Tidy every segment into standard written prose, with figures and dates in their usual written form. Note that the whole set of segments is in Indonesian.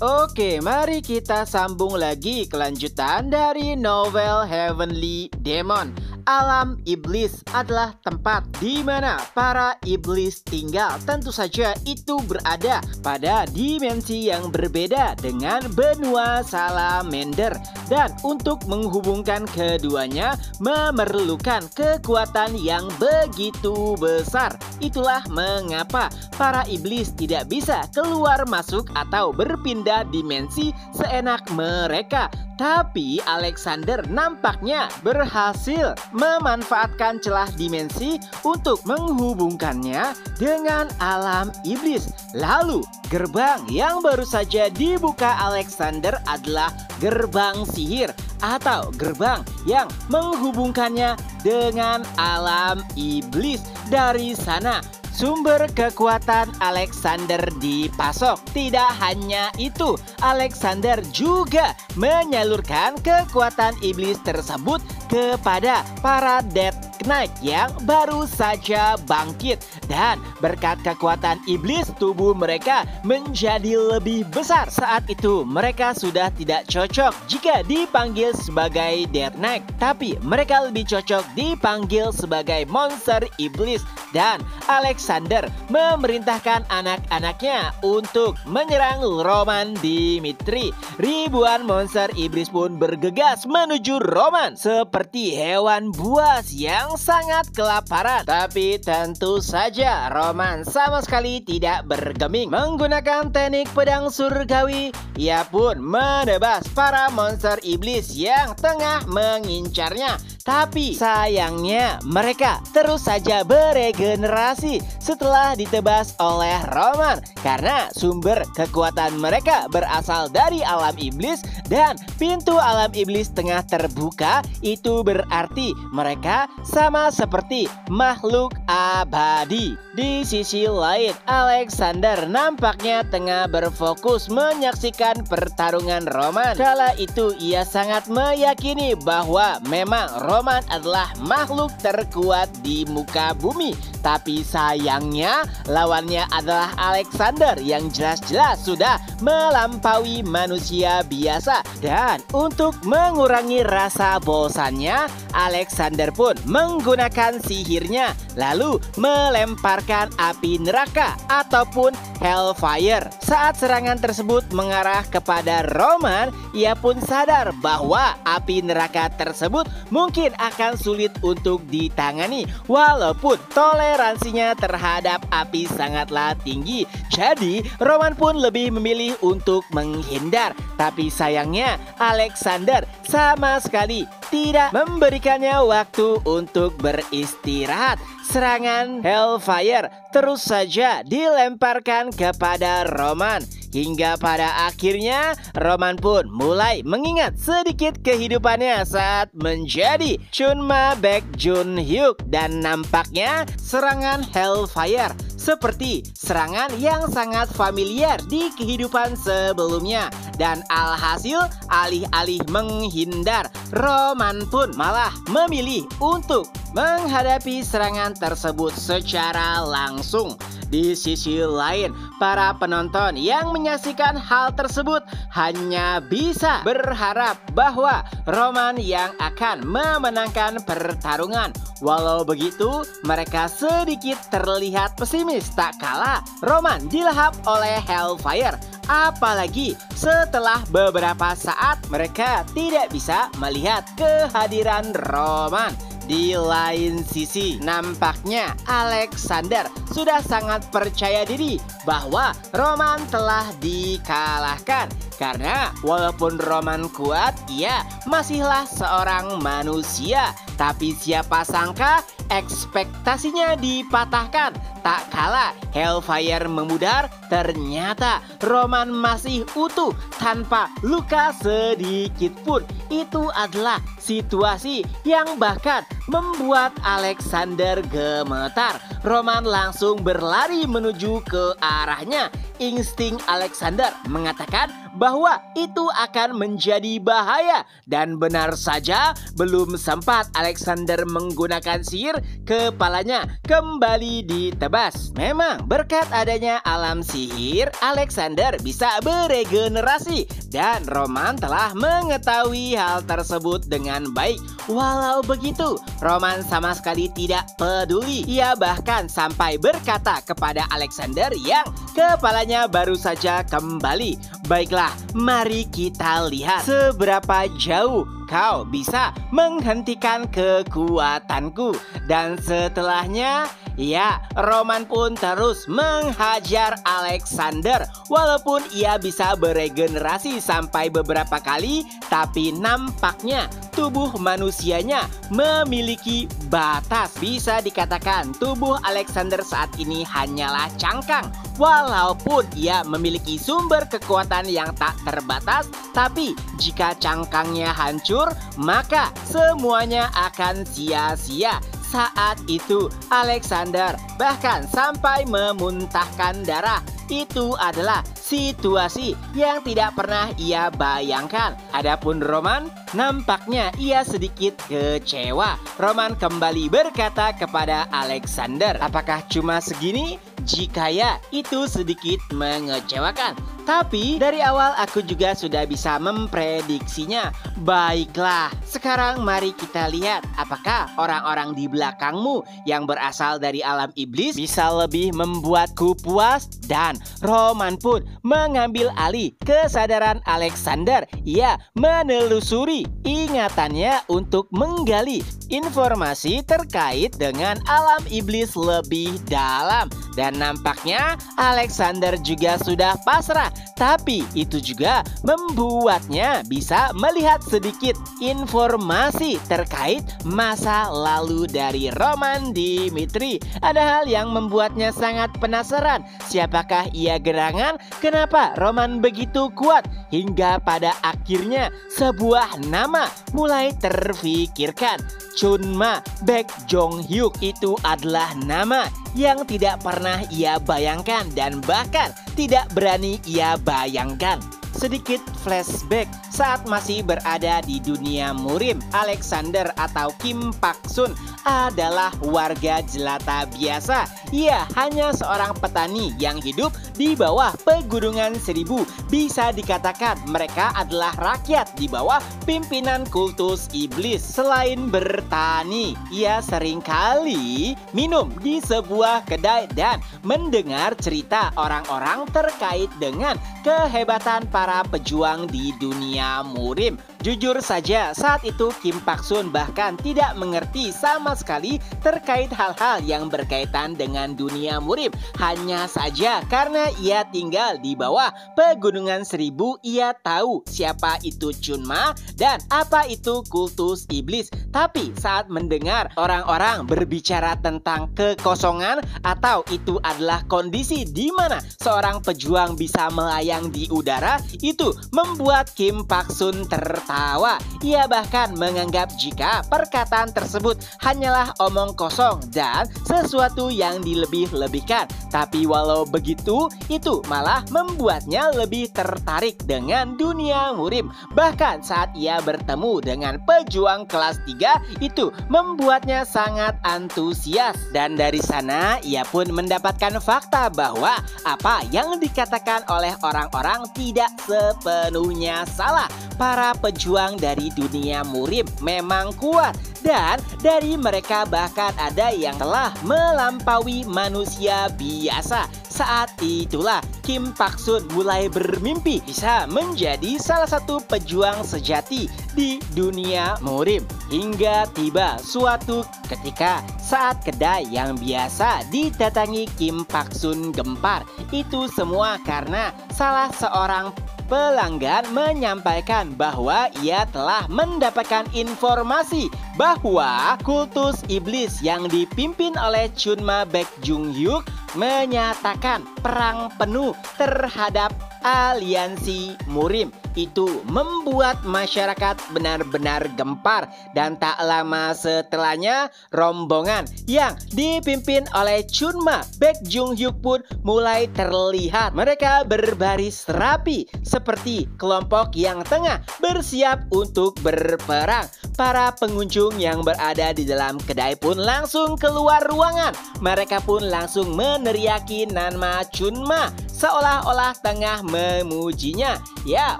Oke, mari kita sambung lagi kelanjutan dari novel Heavenly Demon. Alam iblis adalah tempat di mana para iblis tinggal. Tentu saja itu berada pada dimensi yang berbeda dengan benua Salamander. Dan untuk menghubungkan keduanya memerlukan kekuatan yang begitu besar. Itulah mengapa para iblis tidak bisa keluar masuk atau berpindah dimensi seenak mereka. Tapi Alexander nampaknya berhasil memanfaatkan celah dimensi untuk menghubungkannya dengan alam iblis. Lalu, gerbang yang baru saja dibuka Alexander adalah gerbang sihir atau gerbang yang menghubungkannya dengan alam iblis. Dari sana sumber kekuatan Alexander dipasok. Tidak hanya itu, Alexander juga menyalurkan kekuatan iblis tersebut kepada para Death Knight yang baru saja bangkit. Dan berkat kekuatan iblis, tubuh mereka menjadi lebih besar. Saat itu mereka sudah tidak cocok jika dipanggil sebagai Death Knight, tapi mereka lebih cocok dipanggil sebagai monster iblis. Dan Alexander memerintahkan anak-anaknya untuk menyerang Roman Dimitri. Ribuan monster iblis pun bergegas menuju Roman seperti hewan buas yang sangat kelaparan. Tapi tentu saja Roman sama sekali tidak bergeming. Menggunakan teknik pedang surgawi, ia pun menebas para monster iblis yang tengah mengincarnya. Tapi sayangnya mereka terus saja beregenerasi setelah ditebas oleh Roman, karena sumber kekuatan mereka berasal dari alam iblis dan pintu alam iblis tengah terbuka. Itu berarti mereka sama seperti makhluk abadi. Di sisi lain, Alexander nampaknya tengah berfokus menyaksikan pertarungan Roman. Kala itu ia sangat meyakini bahwa memang Roman adalah makhluk terkuat di muka bumi. Tapi sayangnya lawannya adalah Alexander yang jelas-jelas sudah melampaui manusia biasa. Dan untuk mengurangi rasa bosannya, Alexander pun menggunakan sihirnya lalu melemparkan api neraka ataupun Hellfire. Saat serangan tersebut mengarah kepada Roman, ia pun sadar bahwa api neraka tersebut mungkin akan sulit untuk ditangani walaupun toleransinya terhadap api sangatlah tinggi. Jadi Roman pun lebih memilih untuk menghindar. Tapi sayangnya Alexander sama sekali tidak memberikannya waktu untuk beristirahat. Serangan Hellfire terus saja dilemparkan kepada Roman. Hingga pada akhirnya Roman pun mulai mengingat sedikit kehidupannya saat menjadi Chunma Baekjun-hyuk. Dan nampaknya serangan Hellfire seperti serangan yang sangat familiar di kehidupan sebelumnya. Dan alhasil alih-alih menghindar, Roman pun malah memilih untuk menghadapi serangan tersebut secara langsung. Di sisi lain, para penonton yang menyaksikan hal tersebut hanya bisa berharap bahwa Roman yang akan memenangkan pertarungan. Walau begitu, mereka sedikit terlihat pesimis tak kala Roman dilahap oleh Hellfire. Apalagi setelah beberapa saat mereka tidak bisa melihat kehadiran Roman. Di lain sisi, nampaknya Alexander sudah sangat percaya diri bahwa Roman telah dikalahkan. Karena walaupun Roman kuat, ia masihlah seorang manusia. Tapi siapa sangka ekspektasinya dipatahkan. Tak kala Hellfire memudar, ternyata Roman masih utuh tanpa luka sedikit pun. Itu adalah situasi yang bahkan membuat Alexander gemetar. Roman langsung berlari menuju ke arahnya. Insting Alexander mengatakan bahwa itu akan menjadi bahaya. Dan benar saja, belum sempat Alexander menggunakan sihir, kepalanya kembali ditebas. Memang berkat adanya alam sihir, Alexander bisa beregenerasi. Dan Roman telah mengetahui hal tersebut dengan baik. Walau begitu, Roman sama sekali tidak peduli. Ia bahkan sampai berkata kepada Alexander yang kepalanya baru saja kembali, "Baiklah, mari kita lihat seberapa jauh kau bisa menghentikan kekuatanku." Dan setelahnya, ya, Roman pun terus menghajar Alexander. Walaupun ia bisa beregenerasi sampai beberapa kali, tapi nampaknya tubuh manusianya memiliki batas. Bisa dikatakan tubuh Alexander saat ini hanyalah cangkang. Walaupun ia memiliki sumber kekuatan yang tak terbatas, tapi jika cangkangnya hancur, maka semuanya akan sia-sia. Saat itu Alexander bahkan sampai memuntahkan darah. Itu adalah situasi yang tidak pernah ia bayangkan. Adapun Roman, nampaknya ia sedikit kecewa. Roman kembali berkata kepada Alexander, "Apakah cuma segini? Jika ya, itu sedikit mengecewakan. Tapi dari awal aku juga sudah bisa memprediksinya." Baiklah, sekarang mari kita lihat apakah orang-orang di belakangmu yang berasal dari alam iblis bisa lebih membuatku puas. Dan Roman pun mengambil alih kesadaran Alexander. Ia menelusuri ingatannya untuk menggali informasi terkait dengan alam iblis lebih dalam. Dan nampaknya Alexander juga sudah pasrah. Tapi itu juga membuatnya bisa melihat sedikit informasi terkait masa lalu dari Roman Dimitri. Ada hal yang membuatnya sangat penasaran. Siapakah ia gerangan? Kenapa Roman begitu kuat? Hingga pada akhirnya sebuah nama mulai terfikirkan. Chunma Baekjonghyuk itu adalah nama yang tidak pernah ia bayangkan dan bahkan tidak berani ia bayangkan. Sedikit flashback saat masih berada di dunia murim, Alexander atau Kim Pak-sun adalah warga jelata biasa. Ia hanya seorang petani yang hidup di bawah pegunungan seribu. Bisa dikatakan mereka adalah rakyat di bawah pimpinan kultus iblis. Selain bertani, ia seringkali minum di sebuah kedai dan mendengar cerita orang-orang terkait dengan kehebatan para pejuang di dunia murim. Jujur saja, saat itu Kim Pak-sun bahkan tidak mengerti sama sekali terkait hal-hal yang berkaitan dengan dunia murim. Hanya saja karena ia tinggal di bawah pegunungan seribu, ia tahu siapa itu Chunma dan apa itu kultus iblis. Tapi saat mendengar orang-orang berbicara tentang kekosongan atau itu adalah kondisi di mana seorang pejuang bisa melayang di udara, itu membuat Kim Pak-sun tertawa. Ia bahkan menganggap jika perkataan tersebut hanyalah omong kosong dan sesuatu yang dilebih-lebihkan. Tapi walau begitu, itu malah membuatnya lebih tertarik dengan dunia murim. Bahkan saat ia bertemu dengan pejuang kelas 3, itu membuatnya sangat antusias. Dan dari sana ia pun mendapatkan fakta bahwa apa yang dikatakan oleh orang-orang tidak sepenuhnya salah. Para pejuang dari dunia murim memang kuat dan dari mereka bahkan ada yang telah melampaui manusia biasa. Saat itulah Kim Pak-sun mulai bermimpi bisa menjadi salah satu pejuang sejati di dunia murim. Hingga tiba suatu ketika saat kedai yang biasa didatangi Kim Pak-sun gempar. Itu semua karena salah seorang pelanggan menyampaikan bahwa ia telah mendapatkan informasi bahwa kultus iblis yang dipimpin oleh Chunma Baekjonghyuk menyatakan perang penuh terhadap aliansi Murim. Itu membuat masyarakat benar-benar gempar, dan tak lama setelahnya rombongan yang dipimpin oleh Chunma Baek Jung Hyuk pun mulai terlihat. Mereka berbaris rapi seperti kelompok yang tengah bersiap untuk berperang. Para pengunjung yang berada di dalam kedai pun langsung keluar ruangan. Mereka pun langsung meneriaki nama Chunma seolah-olah tengah memujinya. Ya,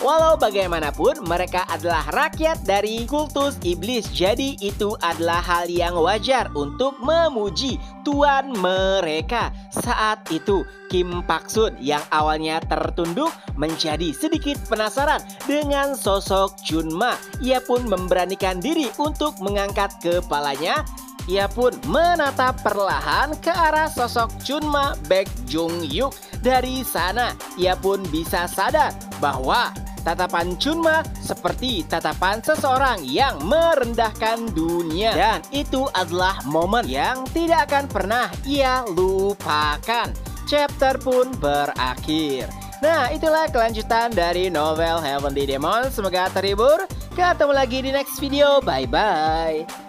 walau bagaimanapun mereka adalah rakyat dari kultus iblis, jadi itu adalah hal yang wajar untuk memuji tuan mereka. Saat itu Kim Pak Sun yang awalnya tertunduk menjadi sedikit penasaran dengan sosok Chunma. Ia pun memberanikan diri untuk mengangkat kepalanya. Ia pun menatap perlahan ke arah sosok Chunma Baek Jung Hyuk. Dari sana, ia pun bisa sadar bahwa tatapan Chunma seperti tatapan seseorang yang merendahkan dunia. Dan itu adalah momen yang tidak akan pernah ia lupakan. Chapter pun berakhir. Nah, itulah kelanjutan dari novel Heavenly Demon. Semoga terhibur. Ketemu lagi di next video. Bye-bye.